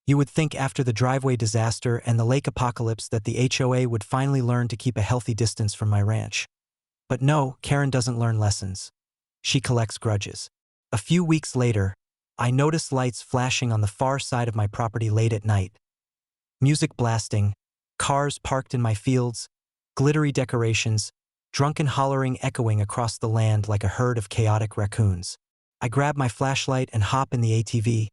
You would think after the driveway disaster and the lake apocalypse that the HOA would finally learn to keep a healthy distance from my ranch. But no, Karen doesn't learn lessons. She collects grudges. A few weeks later, I notice lights flashing on the far side of my property late at night. Music blasting, cars parked in my fields, glittery decorations, drunken hollering echoing across the land like a herd of chaotic raccoons. I grab my flashlight and hop in the ATV,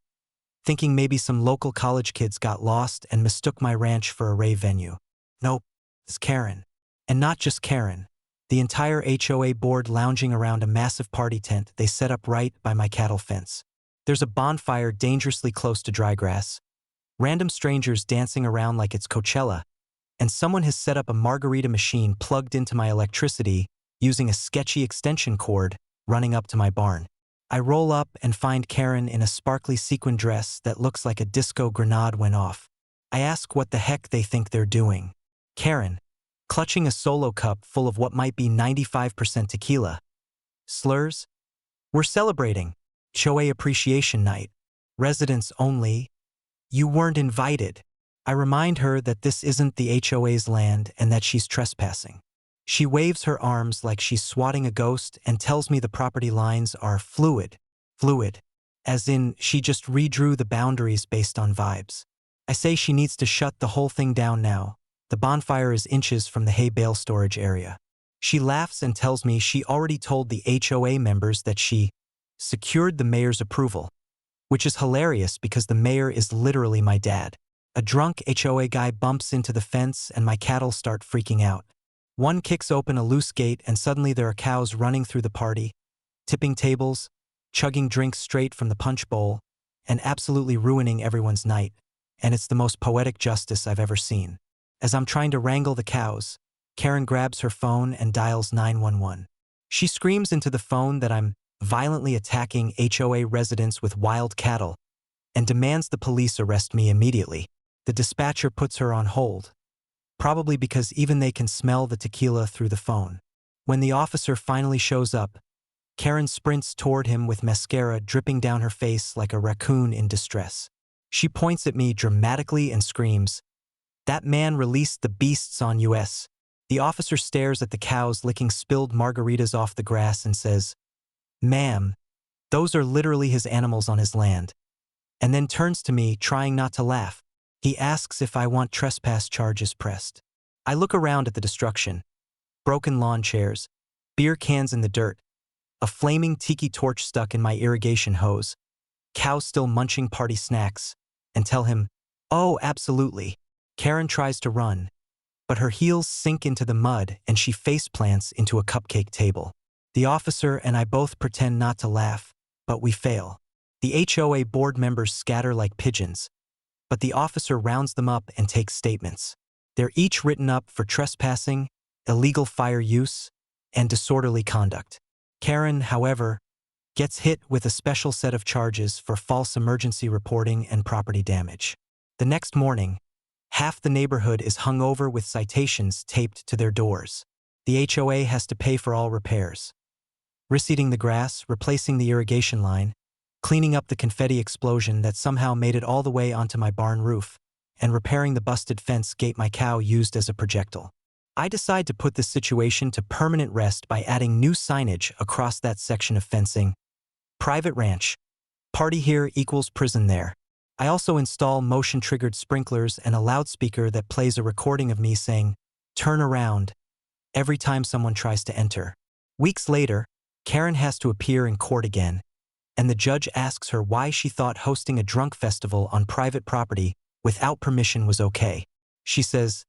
thinking maybe some local college kids got lost and mistook my ranch for a rave venue. Nope, it's Karen. And not just Karen. The entire HOA board lounging around a massive party tent they set up right by my cattle fence. There's a bonfire dangerously close to dry grass, random strangers dancing around like it's Coachella, and someone has set up a margarita machine plugged into my electricity using a sketchy extension cord running up to my barn. I roll up and find Karen in a sparkly sequin dress that looks like a disco grenade went off. I ask what the heck they think they're doing. Karen, clutching a solo cup full of what might be 95% tequila, slurs, "We're celebrating HOA Appreciation Night. Residents only. You weren't invited." I remind her that this isn't the HOA's land and that she's trespassing. She waves her arms like she's swatting a ghost and tells me the property lines are fluid, as in she just redrew the boundaries based on vibes. I say she needs to shut the whole thing down now. The bonfire is inches from the hay bale storage area. She laughs and tells me she already told the HOA members that she secured the mayor's approval, which is hilarious because the mayor is literally my dad. A drunk HOA guy bumps into the fence and my cattle start freaking out. One kicks open a loose gate and suddenly there are cows running through the party, tipping tables, chugging drinks straight from the punch bowl, and absolutely ruining everyone's night. And it's the most poetic justice I've ever seen. As I'm trying to wrangle the cows, Karen grabs her phone and dials 911. She screams into the phone that I'm violently attacking HOA residents with wild cattle and demands the police arrest me immediately. The dispatcher puts her on hold, probably because even they can smell the tequila through the phone. When the officer finally shows up, Karen sprints toward him with mascara dripping down her face like a raccoon in distress. She points at me dramatically and screams, "That man released the beasts on us." The officer stares at the cows licking spilled margaritas off the grass and says, "Ma'am, those are literally his animals on his land," and then turns to me, trying not to laugh. He asks if I want trespass charges pressed. I look around at the destruction. Broken lawn chairs, beer cans in the dirt, a flaming tiki torch stuck in my irrigation hose, cows still munching party snacks, and tell him, "Oh, absolutely." Karen tries to run, but her heels sink into the mud and she face plants into a cupcake table. The officer and I both pretend not to laugh, but we fail. The HOA board members scatter like pigeons, but the officer rounds them up and takes statements. They're each written up for trespassing, illegal fire use, and disorderly conduct. Karen, however, gets hit with a special set of charges for false emergency reporting and property damage. The next morning, half the neighborhood is hung over with citations taped to their doors. The HOA has to pay for all repairs. Reseeding the grass, replacing the irrigation line, cleaning up the confetti explosion that somehow made it all the way onto my barn roof, and repairing the busted fence gate my cow used as a projectile. I decide to put this situation to permanent rest by adding new signage across that section of fencing. Private ranch. Party here equals prison there. I also install motion-triggered sprinklers and a loudspeaker that plays a recording of me saying, "Turn around," every time someone tries to enter. Weeks later, Karen has to appear in court again, and the judge asks her why she thought hosting a drunk festival on private property without permission was okay. She says,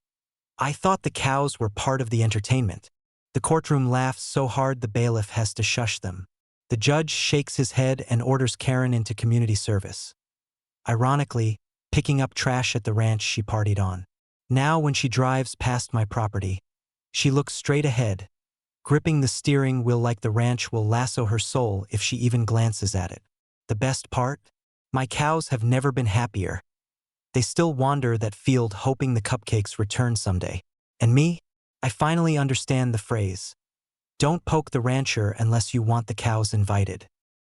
"I thought the cows were part of the entertainment." The courtroom laughs so hard the bailiff has to shush them. The judge shakes his head and orders Karen into community service. Ironically, picking up trash at the ranch she partied on. Now when she drives past my property, she looks straight ahead, gripping the steering wheel like the ranch will lasso her soul if she even glances at it. The best part? My cows have never been happier. They still wander that field hoping the cupcakes return someday. And me? I finally understand the phrase, "Don't poke the rancher unless you want the cows invited."